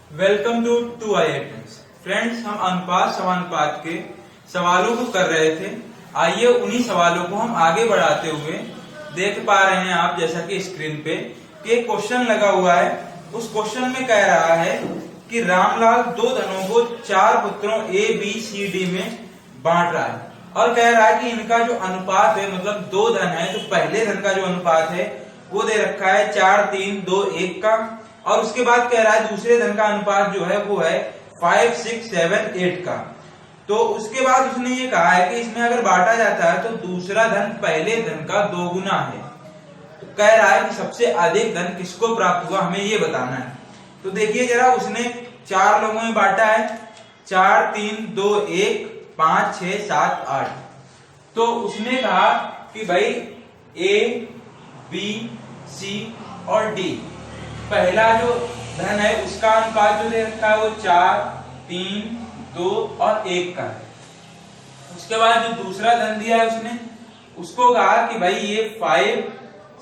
Welcome to 2i friends. हम अनुपात समानुपात के सवालों को कर रहे थे। आइए उन्हीं सवालों को हम आगे बढ़ाते हुए देख पा रहे हैं आप जैसा कि स्क्रीन पे कि एक क्वेश्चन लगा हुआ है। उस क्वेश्चन में कह रहा है कि रामलाल दो धनों को चार पुत्रों ए बी सी डी में बांट रहा है और कह रहा है कि इनका जो अनुपात है, मतलब दो धन है, तो पहले धन का जो अनुपात है वो दे रखा है 4, 3, 2, 1 का, और उसके बाद कह रहा है दूसरे धन का अनुपात जो है वो है 5, 6, 7, 8 का। तो उसके बाद उसने ये कहा है कि इसमें अगर बांटा जाता है तो दूसरा धन पहले धन का दोगुना है। तो कह रहा है कि सबसे अधिक धन किसको प्राप्त हुआ, हमें ये बताना है। तो देखिए जरा, उसने चार लोगों में बांटा है, 4, 3, 2, 1, 5, 6, 7, 8। तो उसने कहा कि भाई ए बी सी और डी, पहला जो धन है उसका अनुपात जो दे रखा है वो 4, 3, 2 और 1 का है। उसके बाद जो दूसरा धन दिया है उसने उसको कहा कि भाई ये 5,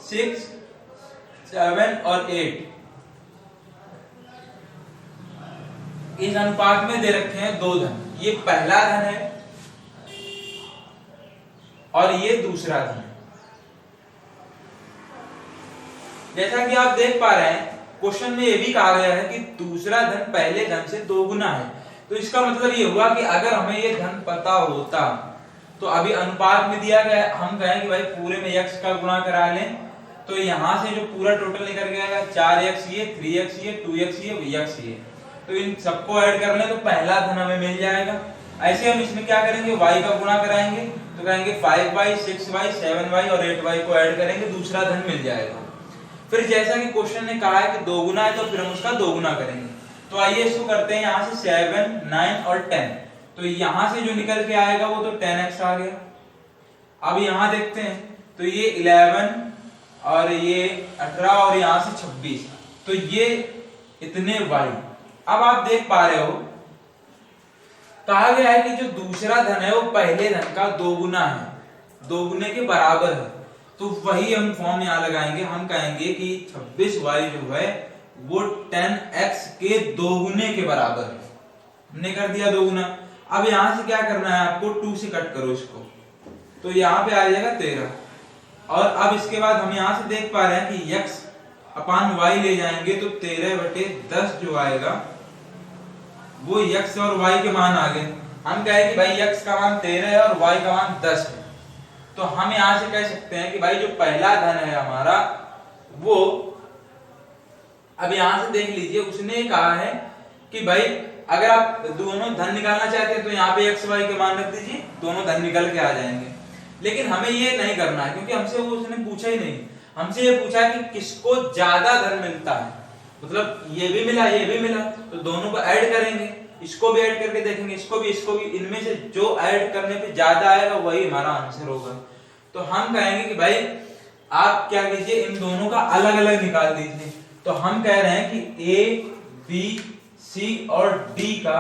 6, 7 और 8 इस अनुपात में दे रखे हैं दो धन। ये पहला धन है और ये दूसरा धन है। जैसा कि आप देख पा रहे हैं क्वेश्चन में ये भी कहा गया है कि दूसरा धन पहले धन से दोगुना है। तो इसका मतलब ये हुआ कि अगर हमें ये धन पता होता तो अभी अनुपात में दिया गया, हम कहें कि भाई पूरे में x का गुणा करा लें, तो यहां से जो पूरा टोटल निकल गया 4x ये, 3x ये, 2x ये, vx ये, तो इन सबको ऐड कर लें तो पहला धन हमें मिल जाएगा। ऐसे हम इसमें क्या करेंगे, y का गुणा कराएंगे तो कहेंगे 5y, 6y, 7y और 8y को ऐड करेंगे, दूसरा धन मिल जाएगा। फिर जैसा कि क्वेश्चन ने कहा है कि दोगुना है तो फिर हम उसका दोगुना करेंगे। तो आइए इसको करते हैं, यहाँ से 7, 9 और 10। तो यहाँ से जो निकल के आएगा वो तो 10x आ गया। अब यहाँ देखते हैं तो ये 11 और ये 18 और यहाँ से 26, तो ये इतने y। अब आप देख पा रहे हो कहा गया है कि जो दूसरा धन है वो पहले धन का दोगुना है, दोगुने के बराबर है। तो वही हम फॉर्म यहां लगाएंगे, हम कहेंगे कि 26y जो है वो 10x के दोगुने के बराबर है। हमने कर दिया दोगुना। अब यहां से क्या करना है आपको, 2 से कट करो इसको, तो यहां पे आ जाएगा 13। और अब इसके बाद हम यहां से देख पा रहे हैं कि x अपान y ले जाएंगे तो 13/10 जो आएगा वो x और y के मान आ गए। हम कहें कि भाई x का मान 13 है और y का मान 10 है। तो हम यहां से कह सकते हैं कि भाई जो पहला धन है हमारा वो, अब यहां से देख लीजिए उसने कहा है कि भाई अगर आप दोनों धन निकालना चाहते हैं तो यहाँ पे x y के मान रख दीजिए, दोनों धन निकल के आ जाएंगे। लेकिन हमें ये नहीं करना है क्योंकि हमसे वो उसने पूछा ही नहीं। हमसे ये पूछा कि किसको ज्यादा धन मिलता है, मतलब ये भी मिला ये भी मिला, तो दोनों को ऐड करेंगे, इसको भी ऐड करके देखेंगे, इसको भी, इनमें से जो ऐड करने पे ज्यादा आएगा वही हमारा आंसर होगा। तो हम कहेंगे कि भाई आप क्या कीजिए, इन दोनों का अलग अलग निकाल दीजिए। तो हम कह रहे हैं कि ए बी सी और डी का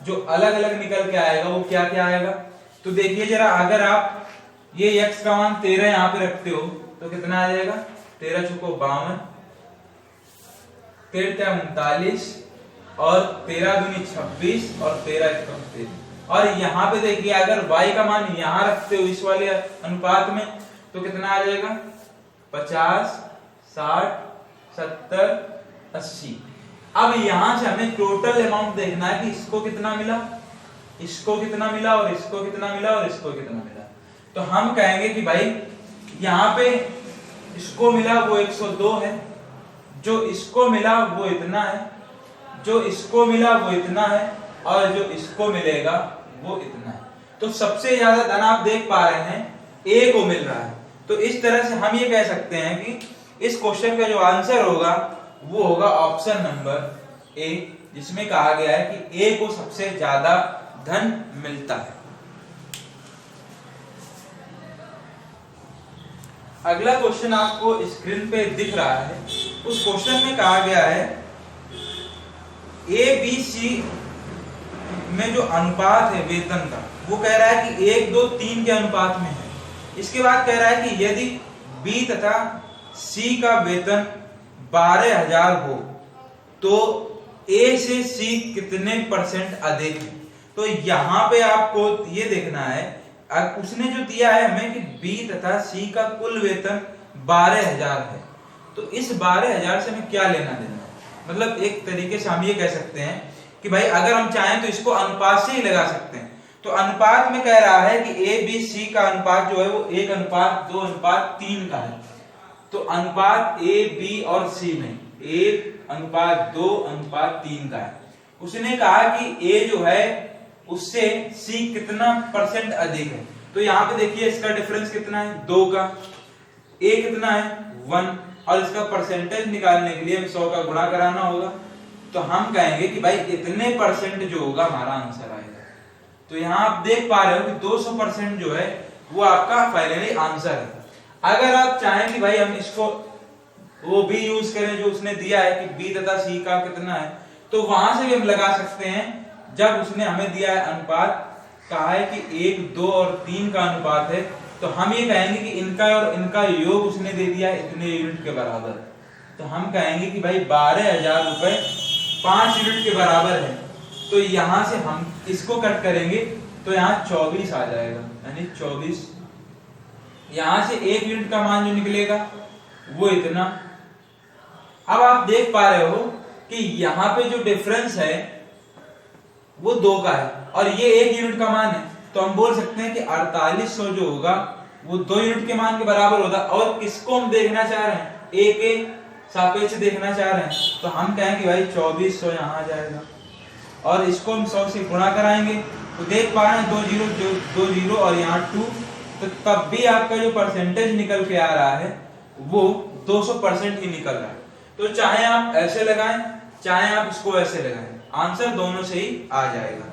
जो अलग अलग निकल के आएगा वो क्या क्या आएगा। तो देखिए जरा, अगर आप ये x का मान 13 यहाँ पे रखते हो तो कितना आ जाएगा, 13 चौको 52, 13 39 और 13 दूनी 26 और 13 एकम 13। और यहाँ पे देखिए अगर y का मान यहाँ रखते हो इस वाले अनुपात में तो कितना आ जाएगा, 50, 60, 70, 80। अब यहां से हमें टोटल अमाउंट देखना है कि इसको कितना मिला, इसको कितना मिला और इसको कितना मिला और इसको कितना मिला। तो हम कहेंगे कि भाई यहाँ पे इसको मिला वो 102 है, जो इसको मिला वो इतना है, जो इसको मिला वो इतना है और जो इसको मिलेगा वो इतना है। तो सबसे ज्यादा धन आप देख पा रहे हैं ए को मिल रहा है। तो इस तरह से हम ये कह सकते हैं कि इस क्वेश्चन का जो आंसर होगा वो होगा ऑप्शन नंबर ए, जिसमें कहा गया है कि ए को सबसे ज्यादा धन मिलता है। अगला क्वेश्चन आपको स्क्रीन पे दिख रहा है। उस क्वेश्चन में कहा गया है ए बी सी में जो अनुपात है वेतन का वो कह रहा है कि 1, 2, 3 के अनुपात में है। इसके बाद कह रहा है कि यदि बी तथा सी का वेतन 12,000 हो तो ए से सी कितने परसेंट अधिक है। तो यहाँ पे आपको ये देखना है, उसने जो दिया है हमें कि बी तथा सी का कुल वेतन 12,000 है, तो इस 12,000 से हमें क्या लेना देना है। मतलब एक तरीके से हम ये कह सकते हैं कि भाई अगर हम चाहें तो इसको अनुपात से ही लगा सकते हैं। तो अनुपात में कह रहा है कि ए बी सी का अनुपात जो है वो 1:2:3 का है। तो अनुपात ए बी और सी में 1:2:3 का है। उसने कहा कि ए जो है उससे सी कितना परसेंट अधिक है। तो यहाँ पे देखिए इसका डिफरेंस कितना है, 2 का। ए कितना है, 1, और इसका परसेंटेज निकालने के लिए 100 का गुणा कराना होगा। तो हम कहेंगे कि भाई इतने परसेंट जो होगा हमारा आंसर आएगा। तो यहाँ आप देख पा रहे हो कि 200% जो है वो आपका फाइनली आंसर है। अगर आप चाहें कि भाई हम इसको वो भी यूज करें जो उसने दिया है कि बी तथा सी का कितना है, तो वहां से भी हम लगा सकते हैं। जब उसने हमें दिया है अनुपात, कहा है कि 1, 2 और 3 का अनुपात है, तो हम ये कहेंगे कि इनका और इनका योग उसने दे दिया है इतने यूनिट के बराबर। तो हम कहेंगे कि भाई 12,000 रुपए 5 यूनिट के बराबर है। तो यहां से हम इसको कट करेंगे तो यहाँ 24 आ जाएगा, यानी 24। यहां से 1 यूनिट का मान जो निकलेगा वो इतना। अब आप देख पा रहे हो कि यहाँ पे जो डिफरेंस है वो 2 का है और ये 1 यूनिट का मान है। तो हम बोल सकते हैं कि 4800 जो होगा वो 2 यूनिट के मान के बराबर होगा। और किसको हम देखना चाह रहे हैं, ए के सापेक्ष देखना चाह रहे हैं। तो हम कहें कि भाई 2400 यहाँ आ जाएगा और इसको हम 100 से गुणा कराएंगे। तो देख पा रहे हैं 2 जीरो और यहाँ 2, तो तब भी आपका जो परसेंटेज निकल के आ रहा है वो 200% ही निकल रहा है। तो चाहे आप ऐसे लगाएं चाहे आप इसको ऐसे लगाएं, आंसर दोनों से ही आ जाएगा।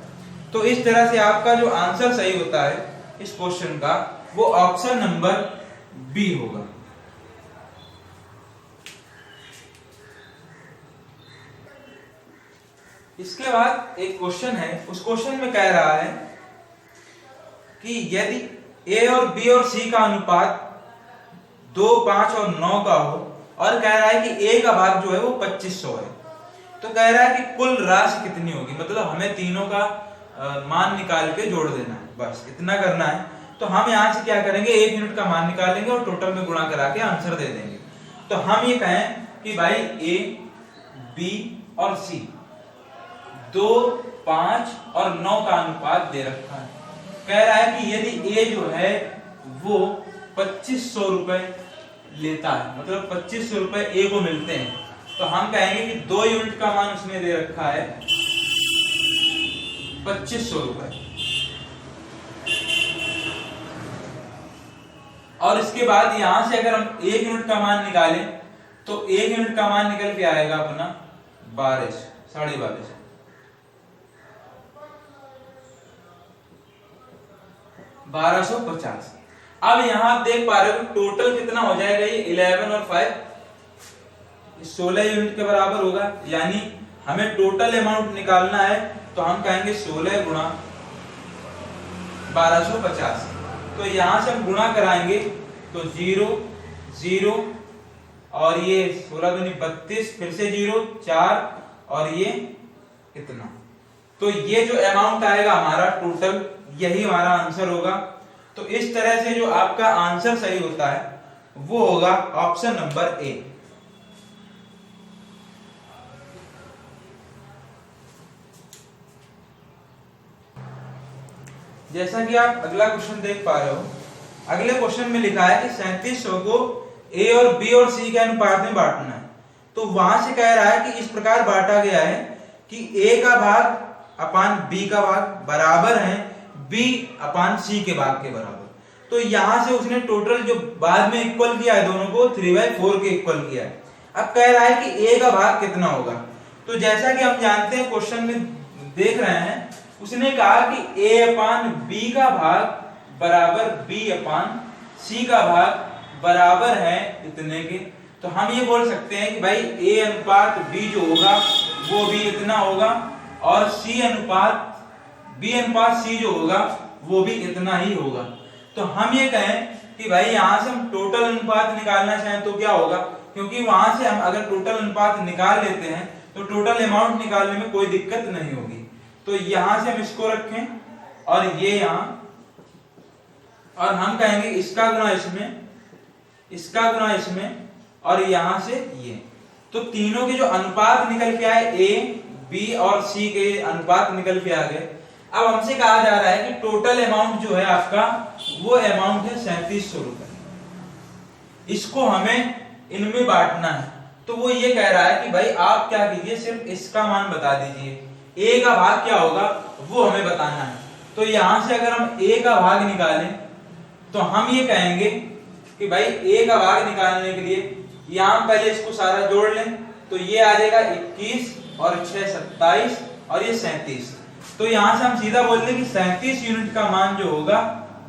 तो इस तरह से आपका जो आंसर सही होता है इस क्वेश्चन का वो ऑप्शन नंबर बी होगा। इसके बाद एक क्वेश्चन है, उस क्वेश्चन में कह रहा है कि यदि ए और बी और सी का अनुपात 2, 5 और 9 का हो और कह रहा है कि ए का भाग जो है वो 2500 है, तो कह रहा है कि कुल राशि कितनी होगी। मतलब हमें तीनों का मान निकाल के जोड़ देना है, बस इतना करना है। तो हम यहाँ से क्या करेंगे, 1 यूनिट का मान निकालेंगे और टोटल में गुणा करा के आंसर दे देंगे। तो हम ये कहें कि भाई ए बी और सी 2, 5 और 9 का अनुपात दे रखा है। कह रहा है कि यदि ए जो है वो 2500 रुपए लेता है, मतलब 2500 रुपए ए को मिलते हैं, तो हम कहेंगे कि 2 यूनिट का मान उसने दे रखा है 2500 रुपए। और इसके बाद यहां से अगर हम 1 यूनिट का मान निकालें तो 1 यूनिट का मान निकल के आएगा अपना 1250। अब यहां आप देख पा रहे हो टोटल कितना हो जाएगा, ये 11 और 5 16 यूनिट के बराबर होगा। यानी हमें टोटल अमाउंट निकालना है, तो हम कहेंगे 16 गुणा 1250। तो यहां से हम गुणा कराएंगे तो 0 0 और ये 16 दूनी 32, फिर से 0 4 और ये इतना। तो ये जो अमाउंट आएगा हमारा टोटल, यही हमारा आंसर होगा। तो इस तरह से जो आपका आंसर सही होता है वो होगा ऑप्शन नंबर ए। जैसा कि आप अगला क्वेश्चन देख पा रहे हो, अगले क्वेश्चन में लिखा है कि 3700 को ए और बी और सी के अनुपात में बांटना है। तो वहां से कह रहा है कि इस प्रकार बांटा गया है कि ए का भाग अपान बी का भाग बराबर है बी अपान सी के भाग के बराबर। तो यहां से उसने टोटल जो बाद में इक्वल किया है दोनों को 3/4 के इक्वल किया है। अब कह रहा है कि ए का भाग कितना होगा। तो जैसा कि हम जानते हैं क्वेश्चन में देख रहे हैं, उसने कहा कि ए अपान बी का भाग बराबर बी अपान सी का भाग बराबर है इतने के। तो हम ये बोल सकते हैं कि भाई ए अनुपात बी जो होगा वो भी इतना होगा और सी अनुपात बी अनुपात सी जो होगा वो भी इतना ही होगा। तो हम ये कहें कि भाई यहां से हम टोटल अनुपात निकालना चाहें तो क्या होगा, क्योंकि वहां से हम अगर टोटल अनुपात निकाल लेते हैं तो टोटल अमाउंट निकालने में कोई दिक्कत नहीं होगी। तो यहां से हम इसको रखें और ये यहां, और हम कहेंगे इसका गुणा इसमें, इसका गुणा इसमें, और यहां से ये। तो तीनों के जो अनुपात निकल के आए, ए बी और सी के अनुपात निकल के आ गए। अब हमसे कहा जा रहा है कि टोटल अमाउंट जो है आपका, वो अमाउंट है 3700 रुपए। इसको हमें इनमें बांटना है। तो वो ये कह रहा है कि भाई आप क्या कीजिए, सिर्फ इसका मान बता दीजिए, ए का भाग क्या होगा वो हमें बताना है। तो यहां से अगर हम ए का भाग निकालें तो हम ये कहेंगे कि भाई ए का भाग निकालने के लिए यहां पहले इसको सारा जोड़ लें, तो ये आ जाएगा 21 और 6 27 और ये 37। तो यहां से हम सीधा बोल दें कि 37 यूनिट का मान जो होगा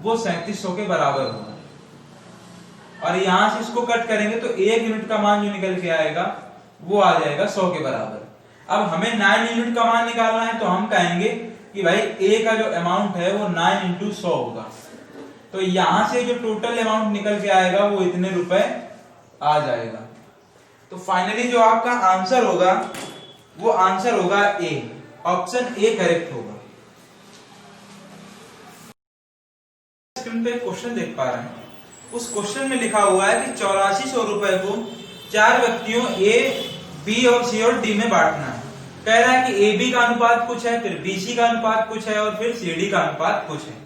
वो 3700 के बराबर होगा। और यहां से इसको कट करेंगे तो 1 यूनिट का मान जो निकल के आएगा वो आ जाएगा 100 के बराबर। अब हमें 9 यूनिट का मान निकालना है, तो हम कहेंगे कि भाई ए का जो अमाउंट है वो 9 × 100 होगा। तो यहां से जो टोटल अमाउंट निकल के आएगा वो इतने रुपए आ जाएगा। तो फाइनली जो आपका आंसर होगा वो आंसर होगा ए, ऑप्शन ए करेक्ट होगा। स्क्रीन पे क्वेश्चन देख पा रहे हैं, उस क्वेश्चन में लिखा हुआ है कि 8400 रुपए को 4 व्यक्तियों ए, बी और सी और डी में बांटना है। कह रहा है कि ए बी का अनुपात कुछ है, फिर बी सी का अनुपात कुछ है और फिर सी डी का अनुपात कुछ है।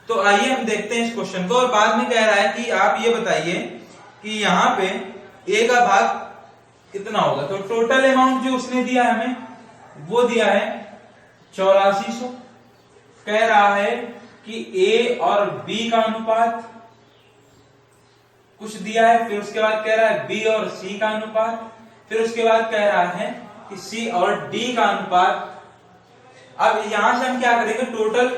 तो आइए हम देखते हैं इस क्वेश्चन को। और बाद में कह रहा है कि आप ये बताइए कि यहाँ पे ए का भाग कितना होगा। तो टोटल अमाउंट जो उसने दिया है हमें वो दिया है 8400। कह रहा है कि ए और बी का अनुपात कुछ दिया है, फिर उसके बाद कह रहा है बी और सी का अनुपात, फिर उसके बाद कह रहा है कि सी और डी का अनुपात। अब यहां से हम क्या करेंगे, टोटल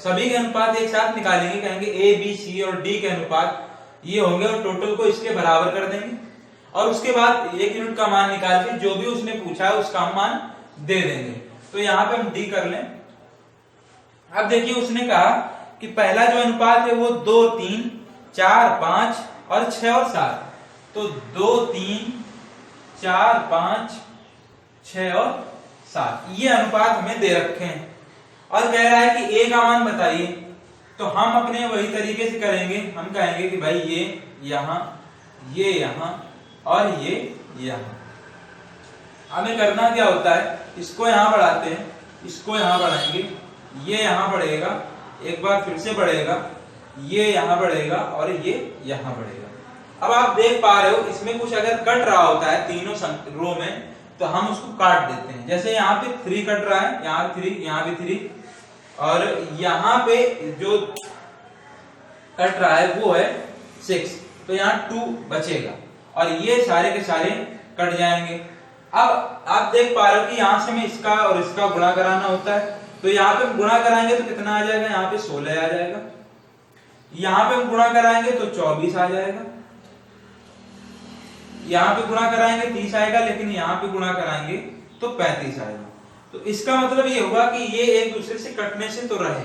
सभी के अनुपात एक साथ निकालेंगे, कहेंगे ए बी सी और डी के अनुपात ये होंगे और टोटल को इसके बराबर कर देंगे। और उसके बाद 1 यूनिट का मान निकाल के जो भी उसने पूछा है उसका हम मान दे देंगे। तो यहाँ पे हम डी कर लें। अब देखिए उसने कहा कि पहला जो अनुपात है वो 2 3 4 5 और 6 और 7। तो 2 3 4 5 6 और 7 ये अनुपात हमें दे रखे हैं। और कह रहा है कि ए का मान बताइए। तो हम अपने वही तरीके से करेंगे, हम कहेंगे कि भाई ये यहां, ये यहां और ये यहां। हमें करना क्या होता है, इसको यहां बढ़ाते हैं, इसको यहां बढ़ाएंगे, ये यहां बढ़ेगा, एक बार फिर से बढ़ेगा, ये यहां बढ़ेगा और ये यहां बढ़ेगा। अब आप देख पा रहे हो इसमें कुछ अगर कट रहा होता है तीनों रो में तो हम उसको काट देते हैं। जैसे यहाँ पे 3 कट रहा है, यहाँ 3, यहाँ भी 3 और यहाँ पे जो कट रहा है वो है 6, तो यहाँ 2 बचेगा और ये सारे के सारे कट जाएंगे। अब आप देख पा रहे हो कि यहाँ से हमें इसका और इसका गुणा कराना होता है। तो यहाँ पे हम गुणा कराएंगे तो कितना आ जाएगा, यहाँ पे 16 आ जाएगा। यहाँ पे हम गुणा कराएंगे तो 24 आ जाएगा। यहाँ पे गुणा कराएंगे 30 आएगा, लेकिन यहाँ पे गुणा कराएंगे तो 35 आएगा। तो इसका मतलब ये होगा कि ये एक दूसरे से कटने से तो रहे।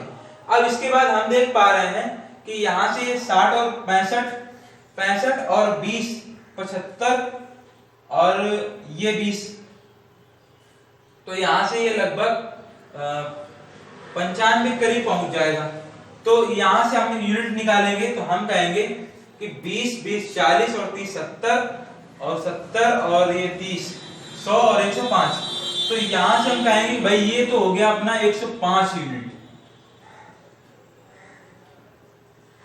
अब इसके बाद हम देख पा रहे हैं कि यहाँ से ये 60 और 65, 65 और 20 75 और ये 20, तो यहां से ये लगभग 95 करीब पहुंच जाएगा। तो यहां से हम यूनिट निकालेंगे तो हम कहेंगे कि 20 20 40 और 30 70 और 70 और ये 30 100 और 105। तो यहां से हम कहेंगे भाई ये तो हो गया अपना 105 यूनिट।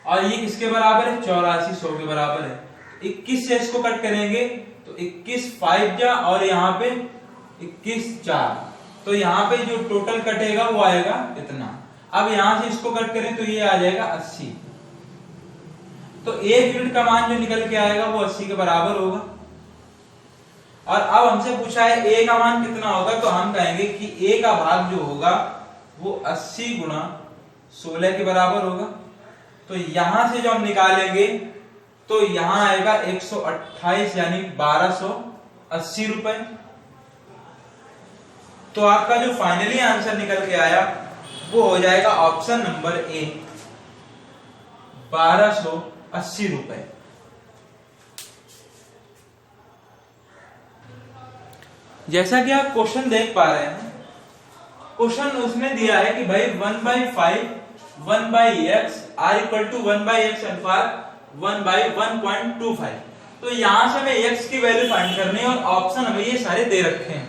और ये किसके बराबर है, 8400 के बराबर है। 21 से इसको कट करेंगे तो 21 5 जा और यहाँ पे 21 4, तो यहाँ पे जो टोटल कटेगा वो आएगा इतना। अब यहां से इसको कट करें तो ये आ जाएगा 80। तो 1 यूनिट का मान जो निकल के आएगा वो 80 के बराबर होगा। और अब हमसे पूछा है ए का मान कितना होगा, तो हम कहेंगे कि ए का भाग जो होगा वो 80 गुणा 16 के बराबर होगा। तो यहां से जो हम निकालेंगे तो यहां आएगा 128 यानी 1280 रुपए। तो आपका जो फाइनली आंसर निकल के आया वो हो जाएगा ऑप्शन नंबर ए, 1280 रुपए। जैसा कि आप क्वेश्चन देख पा रहे हैं, क्वेश्चन उसने दिया है कि भाई 1/5 1/x r equal to 1/x अनुपात 1/1.25। तो यहां से हमें x की वैल्यू फाइंड करनी है और ऑप्शन हमें ये सारे दे रखे हैं।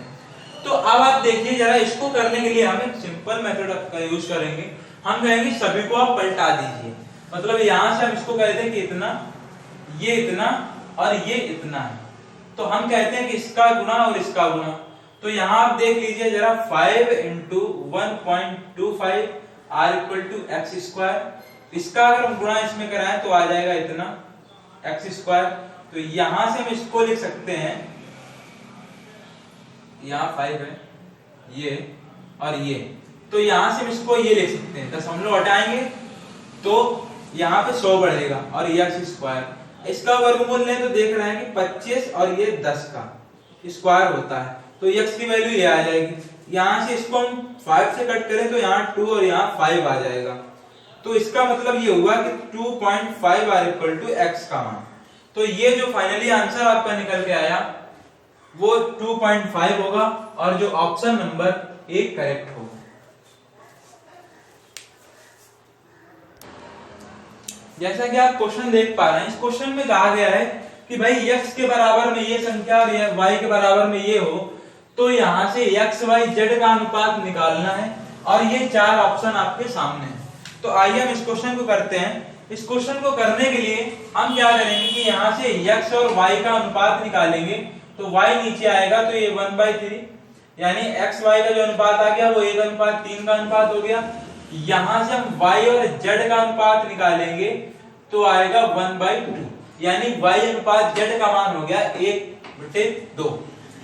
तो अब आप देखिए जरा, इसको करने के लिए हम एक सिंपल मेथड का यूज करेंगे। हम कहेंगे सभी को आप पलटा दीजिए, मतलब यहां से हम इसको कहते हैं कि इतना, ये इतना और ये इतना है, तो हम कहते हैं कि इसका गुना और इसका गुना। तो यहां आप देख लीजिए जरा, 5 into 1.25 r equal to x square, इसका अगर हम गुणा इसमें कराएं तो आ जाएगा इतना एक्स स्क्वायर। तो यहां से हम इसको लिख सकते हैं, यहाँ 5 है ये और ये, तो यहां से हम इसको ये लिख सकते हैं, 10 हम लोग हटाएंगे तो यहाँ पे 100 बढ़ेगा और ये एक्स स्क्वायर। इसका वर्गमूल लें तो देख रहे हैं कि 25 और ये 10 का स्क्वायर होता है, तो x की वैल्यू ये आ जाएगी। यहां से इसको हम 5 से कट करें तो यहाँ 2 और यहाँ 5 आ जाएगा। तो इसका मतलब ये हुआ कि 2.5 r इक्वल टू x का मान। तो ये जो फाइनली आंसर आपका निकल के आया वो 2.5 होगा और जो ऑप्शन नंबर 1 करेक्ट होगा। जैसा कि आप क्वेश्चन देख पा रहे हैं, इस क्वेश्चन में कहा गया है कि भाई x के बराबर में ये संख्या और y के बराबर में ये हो, तो यहां से x y z का अनुपात निकालना है और ये 4 ऑप्शन आपके सामने हैं। तो आइए हम इस क्वेश्चन को करते हैं। इस क्वेश्चन को करने के लिए हम क्या करेंगे कि यहां से x और y का अनुपात निकालेंगे, तो y नीचे आएगा तो ये 1/3, यानी x y का जो अनुपात आ गया वो 1:3 का अनुपात हो गया। यहां से हम y और z का अनुपात निकालेंगे तो आएगा 1/2, यानी y अनुपात z का मान हो गया 1/2।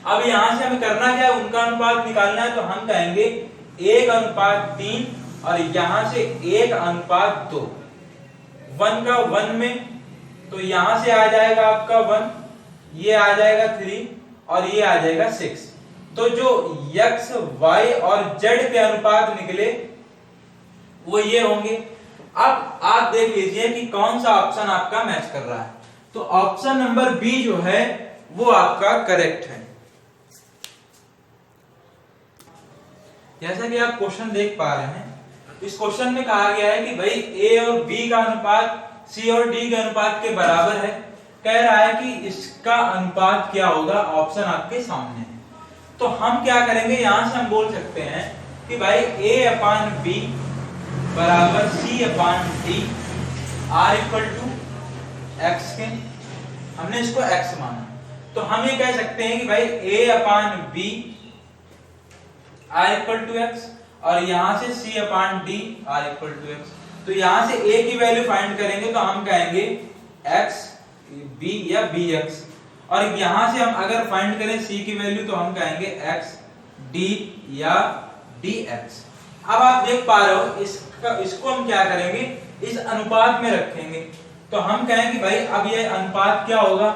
अब यहां से हमें करना क्या है, उनका अनुपात निकालना है, तो हम कहेंगे 1:3 और यहां से 1:2, 1 का 1 में, तो यहां से आ जाएगा आपका 1, ये आ जाएगा 3 और ये आ जाएगा 6। तो जो x y और z के अनुपात निकले वो ये होंगे। अब आप देख लीजिए कि कौन सा ऑप्शन आपका मैच कर रहा है, तो ऑप्शन नंबर बी जो है वो आपका करेक्ट है। जैसा कि आप क्वेश्चन देख पा रहे हैं, इस क्वेश्चन में कहा गया है कि भाई a और b का अनुपात c और d के अनुपात के बराबर है। कह रहा है कि इसका अनुपात क्या होगा, ऑप्शन आपके सामने है। तो हम क्या करेंगे, यहां से हम बोल सकते हैं कि भाई a/b बराबर c/d r equal to x के, हमने इसको x माना, तो हम ये कह सकते हैं कि भाई a/b r equal to x और यहां से c/d r equal to x। तो यहां से a की वैल्यू फाइंड करेंगे तो हम कहेंगे x b या bx, और यहां से हम अगर फाइंड करें c की वैल्यू तो हम कहेंगे x d या dx। अब आप देख पा रहे हो इसको हम क्या करेंगे, इस अनुपात में रखेंगे, तो हम कहेंगे भाई अब ये अनुपात क्या होगा,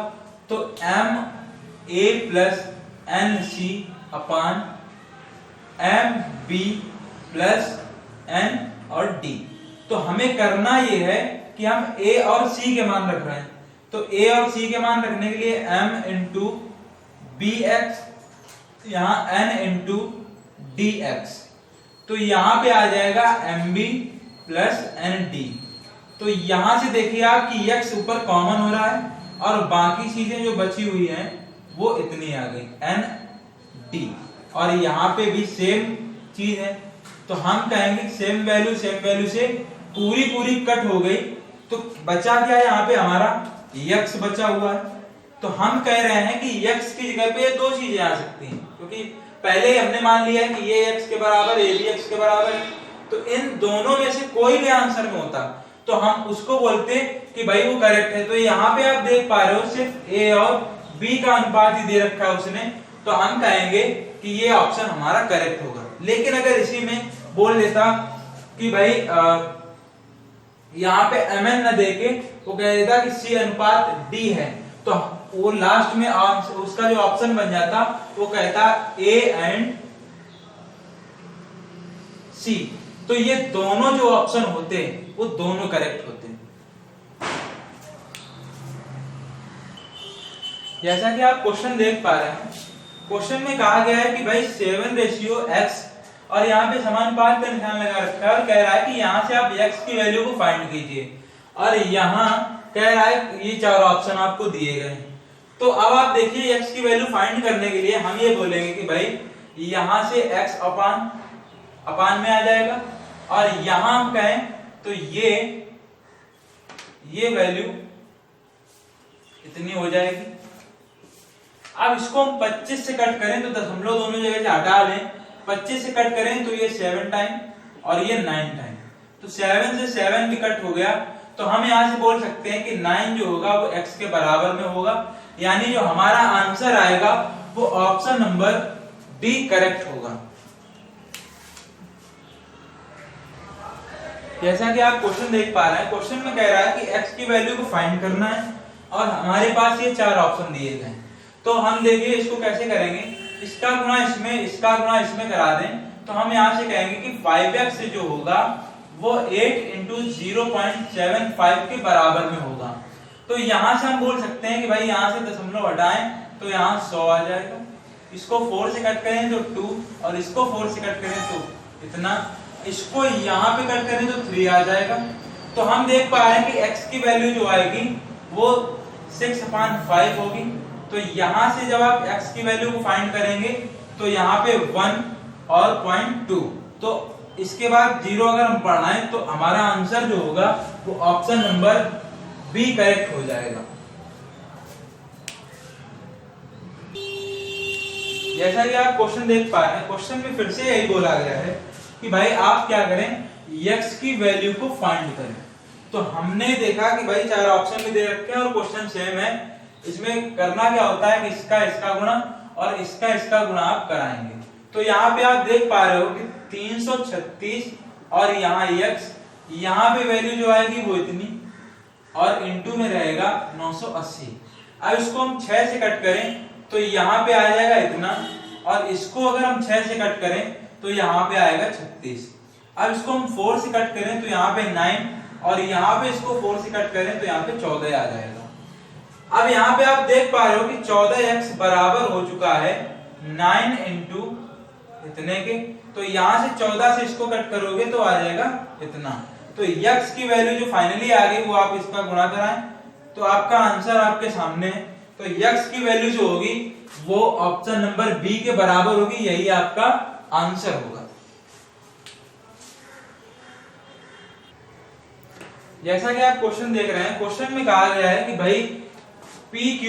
तो m a plus n c upon m b plus n और d। तो हमें करना ये है कि हम a और c के मान रख रहे हैं, तो a और c के मान रखने के लिए m इंटू बी एक्स, यहाँ n इंटू डी एक्स, तो यहां पे आ जाएगा mb प्लस nd। तो यहां से देखिए आप कि x ऊपर कॉमन हो रहा है और बाकी चीजें जो बची हुई हैं वो इतनी आ गई nd, और यहाँ पे भी सेम चीज है, तो हम कहेंगे सेम वैल्यू से पूरी कट हो गई, तो बचा क्या है यहाँ पे हमारा x बचा हुआ है। तो हम कह रहे हैं कि x की जगह पे दो चीजें आ सकती हैं, क्योंकि पहले ही हमने मान लिया है कि ये x के बराबर ये भी x के बराबर है, तो इन दोनों में से कोई भी आंसर में होता तो हम उसको बोलते कि भाई वो करेक्ट है। तो यहाँ पे आप देख पा रहे हो सिर्फ a और b का अनुपात ही दे रखा है उसने, तो हम कहेंगे कि ये ऑप्शन हमारा करेक्ट होगा। लेकिन अगर इसी में बोल देता कि भाई यहाँ पे mn न देके वो कह देता कि c अनुपात d है, तो वो लास्ट में उसका जो ऑप्शन बन जाता वो कहता a एंड c। तो ये दोनों जो ऑप्शन होते हैं वो दोनों करेक्ट होते हैं। जैसा कि आप क्वेश्चन देख पा रहे हैं, क्वेश्चन में कहा गया है कि भाई 7:x और यहाँ पे समानुपात का निशान लगा रखा है और कह रहा है कि यहाँ से आप x की वैल्यू को फाइंड कीजिए और यहाँ कह रहा है ये चार ऑप्शन आपको दिए गए। तो अब आप देखिए x की वैल्यू फाइंड करने के लिए हम ये बोलेंगे कि भाई यहाँ से x अपान में आ जाएगा और यहाँ हम कहें तो ये वैल्यू इतनी हो जाएगी। अब इसको हम 25 से कट करें तो दशमलव दोनों जगह से हटा लें, 25 से कट करें तो ये 7 टाइम और ये 9 टाइम, तो 7 से 7 भी कट हो गया। तो हम यहां से बोल सकते हैं कि 9 जो होगा वो x के बराबर में होगा, यानी जो हमारा आंसर आएगा वो ऑप्शन नंबर डी करेक्ट होगा। जैसा कि आप क्वेश्चन देख पा रहे हैं, क्वेश्चन में कह रहा है कि x की वैल्यू को फाइंड करना है और हमारे पास ये चार ऑप्शन दिए गए हैं। तो हम देखिए इसको कैसे करेंगे, इसका गुणा इसमें करा दें तो हम यहां से कहेंगे कि 5x से जो होगा वो 8 × 0.75 के बराबर में होगा। तो यहां से हम बोल सकते हैं कि भाई यहां से दशमलव हटाएं तो यहां 100 आ जाएगा, इसको 4 से कट करें तो 2 और इसको 4 से कट करें तो इतना, इसको यहाँ पे कट करें तो 3 आ जाएगा। तो हम देख पा रहे हैं कि x की वैल्यू जो आएगी वो 6/5 होगी। तो यहाँ से जब आप x की वैल्यू को फाइंड करेंगे तो यहाँ पे 1 और 0.2, तो इसके बाद 0 अगर हम पढ़ाएं तो हमारा आंसर जो होगा वो ऑप्शन नंबर बी करेक्ट हो जाएगा। जैसा कि आप क्वेश्चन देख पा रहे हैं, क्वेश्चन में फिर से यही बोला गया है कि भाई आप क्या करें, x की वैल्यू को फाइंड करें। तो हमने देखा कि भाई चार ऑप्शन भी दे रखे हैं और क्वेश्चन सेम है, इसमें करना क्या होता है कि इसका गुणा और इसका गुणा आप कराएंगे। तो यहाँ पे आप देख पा रहे हो कि 336 और यहाँ x, यहाँ पे वैल्यू जो आएगी वो इतनी और इनटू में रहेगा 980। अब इसको हम 6 से कट करें तो यहाँ पे आ जाएगा इतना और इसको अगर हम 6 से कट करें तो यहाँ पे आएगा 36। अब इसको हम 4 से कट करें तो यहाँ पे 9 और यहाँ पे इसको 4 से कट करें तो यहाँ पे 14 आ जाएगा। अब यहाँ पे आप देख पा रहे हो कि 14x बराबर हो चुका है 9 × इतने के, तो यहाँ से 14 से इसको कट करोगे तो आ जाएगा इतना। तो x की वैल्यू जो फाइनली आ गई वो आप इसका गुणा कराएं तो आपका आंसर आपके सामने है। तो x की वैल्यू जो होगी वो ऑप्शन नंबर बी के बराबर होगी, यही आपका आंसर होगा। जैसा कि आप क्वेश्चन देख रहे हैं, क्वेश्चन में कहा गया है कि भाई PQ,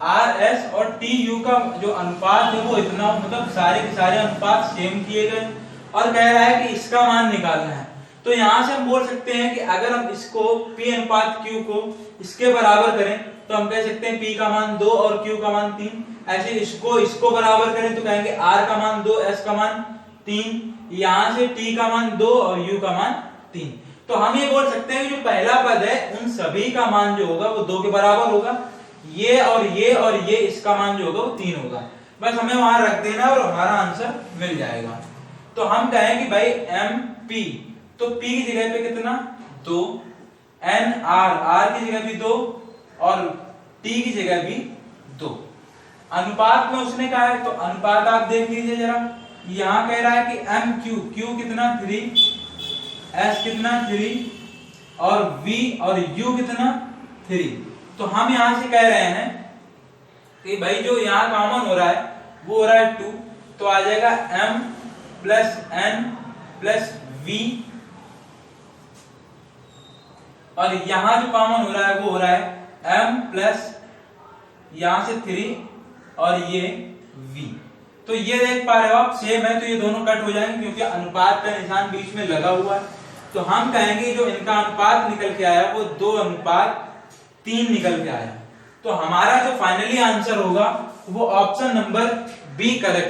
RS और TU का जो अनुपात है वो इतना, मतलब सारे के सारे अनुपात सेम किए गए और कह रहा है कि इसका मान निकालना है। तो यहां से हम बोल सकते हैं कि अगर हम इसको P अनुपात Q को इसके बराबर करें तो हम कह सकते हैं P का मान 2 और Q का मान 3। ऐसे इसको बराबर करें तो कहेंगे R का मान 2, S का मान 3, यहां से T का मान 2 और U का मान 3। तो हम ये बोल सकते हैं कि जो पहला पद है उन सभी का मान जो होगा वो 2 के बराबर होगा, ये और ये इसका मान जो होगा वो 3 होगा। बस हमें वहां रख देना और हमारा आंसर मिल जाएगा। तो हम कहें कि भाई MP, तो P की जगह पे कितना 2, NR की जगह भी 2 और T की जगह भी 2। अनुपात में उसने कहा है तो अनुपात आप देख लीजिए जरा, यहाँ कह रहा है कि Q कितना 3, S कितना 3 और V और U कितना 3। तो हम यहां से कह रहे हैं कि भाई जो यहाँ कॉमन हो रहा है वो हो रहा है 2, तो आ जाएगा M + N + V और यहां जो कॉमन हो रहा है वो हो रहा है M + यहां से 3 और ये V। तो ये देख पा रहे हो आप सेम है, तो ये दोनों कट हो जाएंगे क्योंकि अनुपात का निशान बीच में लगा हुआ है। तो हम कहेंगे जो इनका अनुपात निकल के आया वो 2:3 निकल के आया। तो हमारा जो फाइनली आंसर होगा वो ऑप्शन नंबर बी करेक्ट।